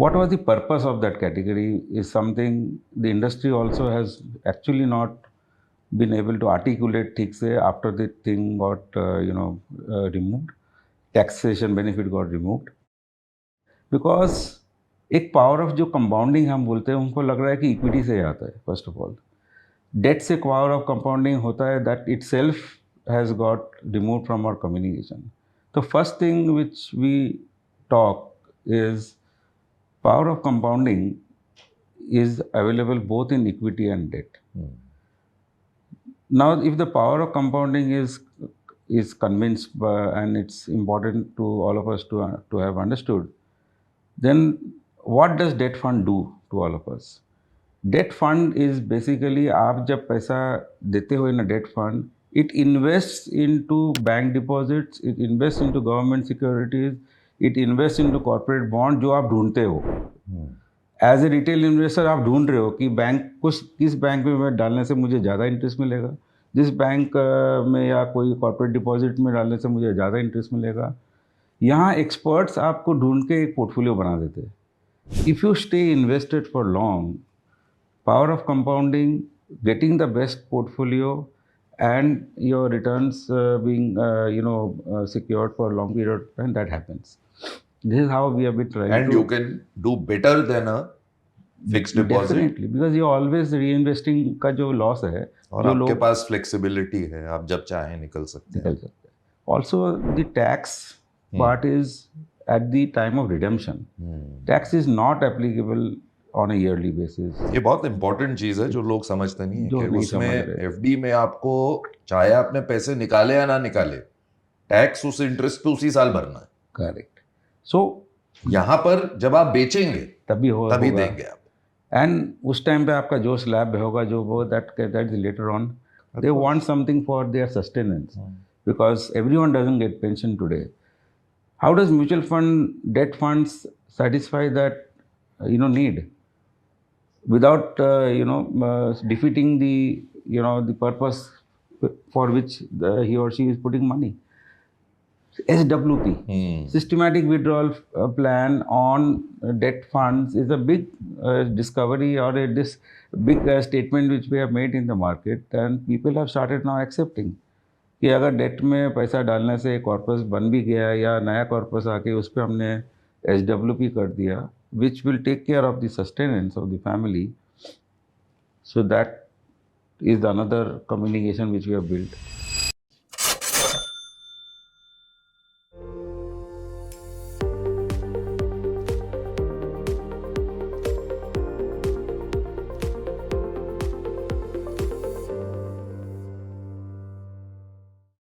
What was the purpose of that category is something the industry also has actually not been able to articulate ठीक से after the thing got removed, taxation benefit got removed, because एक power of जो compounding हम बोलते हैं उनको लग रहा है कि इक्विटी से आता है. फर्स्ट ऑफ ऑल डेट से पावर ऑफ कंपाउंडिंग होता है, that itself has got remove from our communication. तो first thing which we talk is power of compounding is available both in equity and debt. Now, if the power of compounding is convinced and it's important to all of us to have understood, then what does debt fund do to all of us? Debt fund is basically आप जब पैसा देते हो in a debt fund, it invests into bank deposits, it invests into government securities, it invests into corporate bond जो आप ढूंढते हो. As a retail investor आप ढूंढ रहे हो कि बैंक किस बैंक में मैं डालने से मुझे ज़्यादा इंटरेस्ट मिलेगा, जिस बैंक में या कोई कॉर्पोरेट डिपॉजिट में डालने से मुझे ज़्यादा इंटरेस्ट मिलेगा. यहाँ एक्सपर्ट्स आपको ढूंढ के एक पोर्टफोलियो बना देते हैं. If you stay invested for long, power of compounding, getting the best portfolio, and your returns being secured for a long period of time, that happens. This is how we have been trying and to. you can do better than a fixed deposit. Definitely, because you always reinvesting का जो loss है, और आपके पास flexibility है, आप जब चाहें निकल सकते हैं. Also, the tax part is at the time of redemption. Tax is not applicable on a yearly basis. ये बहुत इंपॉर्टेंट चीज है जो लोग समझते नहीं है कि उसमें एफडी में आपको चाहे आपने पैसे निकाले या ना निकाले, टैक्स उस इंटरेस्ट पे उसी साल भरना है. करेक्ट. सो यहाँ पर जब आप बेचेंगे तभी देंगे आप. एंड उस टाइम पे आपका जो स्लैब होगा जो वो that is later on, they want something for their sustenance, because everyone doesn't get pension today. How does mutual fund date funds satisfy that need without defeating the purpose for which he or she is putting money? SWP, systematic withdrawal plan on debt funds, is a big discovery or this big statement which we have made in the market, and people have started now accepting कि अगर date में पैसा डालने से corpus बन भी गया या नया कॉर्पस आके उस पर हमने SWP कर दिया, which will take care of the sustenance of the family. So that is another communication which we have built.